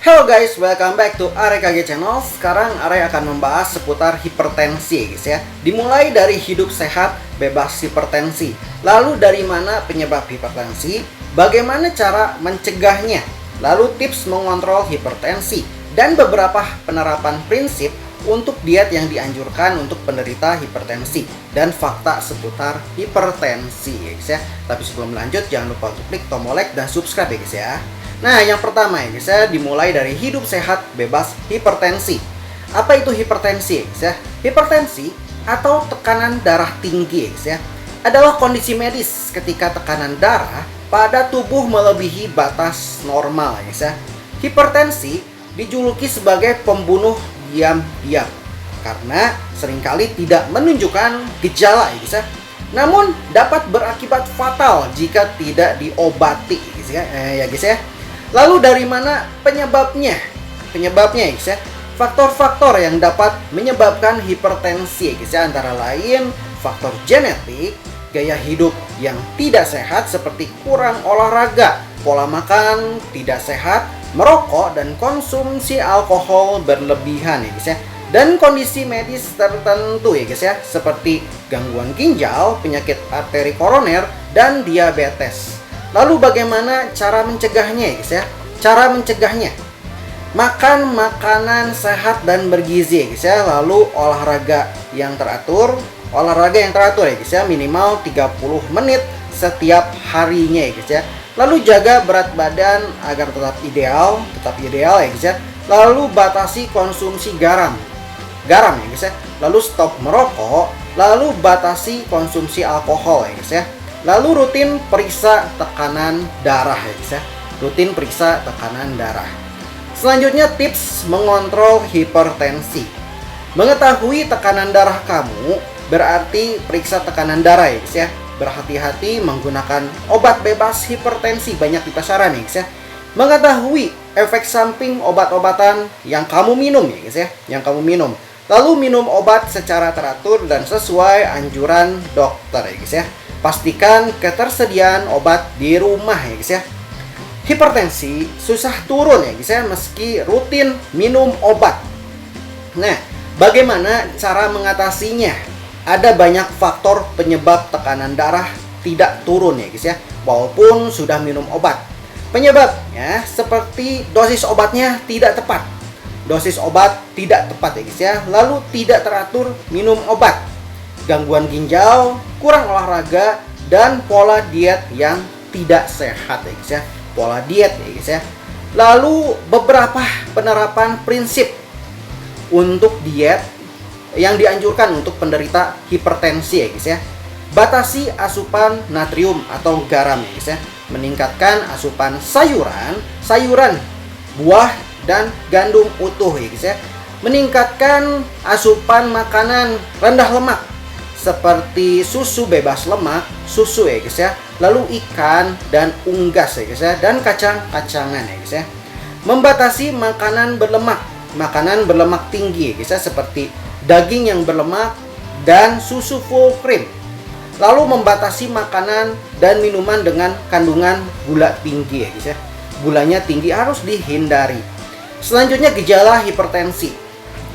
Hello guys, welcome back to AREKG Channel. Sekarang Are akan membahas seputar hipertensi guys ya. Dimulai dari hidup sehat, bebas hipertensi. Lalu dari mana penyebab hipertensi, bagaimana cara mencegahnya, lalu tips mengontrol hipertensi, dan beberapa penerapan prinsip untuk diet yang dianjurkan untuk penderita hipertensi dan fakta seputar hipertensi guys ya. Tapi sebelum lanjut, jangan lupa untuk klik tombol like dan subscribe ya guys ya. Nah, yang pertama ya guys ya, dimulai dari hidup sehat bebas hipertensi. Apa itu hipertensi guys ya? Hipertensi atau tekanan darah tinggi guys ya, adalah kondisi medis ketika tekanan darah pada tubuh melebihi batas normal guys ya. Hipertensi dijuluki sebagai pembunuh diam-diam karena seringkali tidak menunjukkan gejala ya guys ya. Namun dapat berakibat fatal jika tidak diobati guys ya. Ya guys ya. Lalu dari mana penyebabnya? Penyebabnya guys ya, faktor-faktor yang dapat menyebabkan hipertensi guys ya, antara lain faktor genetik, gaya hidup yang tidak sehat seperti kurang olahraga, pola makan tidak sehat, merokok, dan konsumsi alkohol berlebihan ya guys ya. Dan kondisi medis tertentu ya guys ya, seperti gangguan ginjal, penyakit arteri koroner, dan diabetes. Lalu bagaimana cara mencegahnya ya guys ya? Cara mencegahnya, makan makanan sehat dan bergizi ya guys ya. Lalu olahraga yang teratur ya guys ya, minimal 30 menit setiap harinya ya guys ya. Lalu jaga berat badan agar tetap ideal ya guys ya. Lalu batasi konsumsi garam ya guys ya. Lalu stop merokok, lalu batasi konsumsi alkohol ya guys ya. Lalu rutin periksa tekanan darah ya guys ya. Rutin periksa tekanan darah. Selanjutnya tips mengontrol hipertensi. Mengetahui tekanan darah kamu berarti periksa tekanan darah ya guys ya. Berhati-hati menggunakan obat bebas hipertensi, banyak di pasaran ya guys ya. Mengetahui efek samping obat-obatan yang kamu minum ya guys ya. Yang kamu minum. Lalu minum obat secara teratur dan sesuai anjuran dokter ya guys ya. Pastikan ketersediaan obat di rumah ya guys ya. Hipertensi susah turun ya guys ya meski rutin minum obat. Nah, bagaimana cara mengatasinya? Ada banyak faktor penyebab tekanan darah tidak turun ya guys ya, walaupun sudah minum obat. Penyebabnya seperti dosis obatnya tidak tepat. Dosis obat tidak tepat ya guys ya. Lalu tidak teratur minum obat, gangguan ginjal, kurang olahraga, dan pola diet yang tidak sehat ya guys ya. Pola diet ya guys ya. Lalu beberapa penerapan prinsip untuk diet yang dianjurkan untuk penderita hipertensi ya guys ya. Batasi asupan natrium atau garam ya guys ya. Meningkatkan asupan sayuran, buah, dan gandum utuh ya guys ya. Meningkatkan asupan makanan rendah lemak seperti susu bebas lemak, susu ya guys ya. Lalu ikan dan unggas ya guys ya, dan kacang-kacangan ya guys ya. Membatasi makanan berlemak tinggi ya guys ya, seperti daging yang berlemak dan susu full cream. Lalu membatasi makanan dan minuman dengan kandungan gula tinggi ya guys ya. Gulanya tinggi harus dihindari. Selanjutnya gejala hipertensi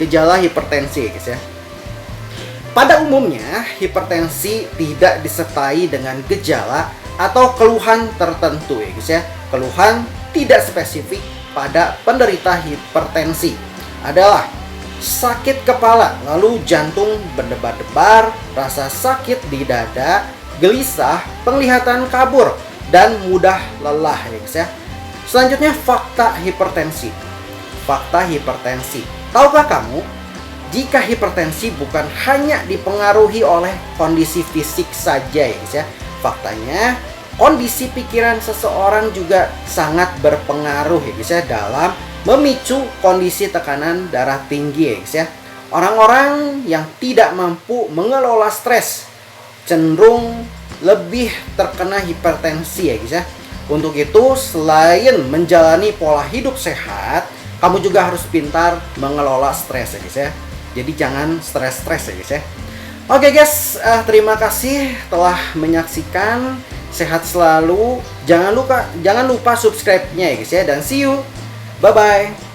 ya guys ya. Pada umumnya hipertensi tidak disertai dengan gejala atau keluhan tertentu ya guys ya. Keluhan tidak spesifik pada penderita hipertensi adalah sakit kepala, lalu jantung berdebar-debar, rasa sakit di dada, gelisah, penglihatan kabur, dan mudah lelah ya guys ya. Selanjutnya fakta hipertensi. Tahukah kamu jika hipertensi bukan hanya dipengaruhi oleh kondisi fisik saja ya guys ya. Faktanya kondisi pikiran seseorang juga sangat berpengaruh ya guys ya dalam memicu kondisi tekanan darah tinggi ya guys ya. Orang-orang yang tidak mampu mengelola stres cenderung lebih terkena hipertensi ya guys ya. Untuk itu selain menjalani pola hidup sehat, kamu juga harus pintar mengelola stres ya guys ya. Jadi jangan stres-stres ya guys ya. Oke guys, terima kasih telah menyaksikan. Sehat selalu. Jangan lupa subscribe-nya ya guys ya. Dan see you Bye-bye.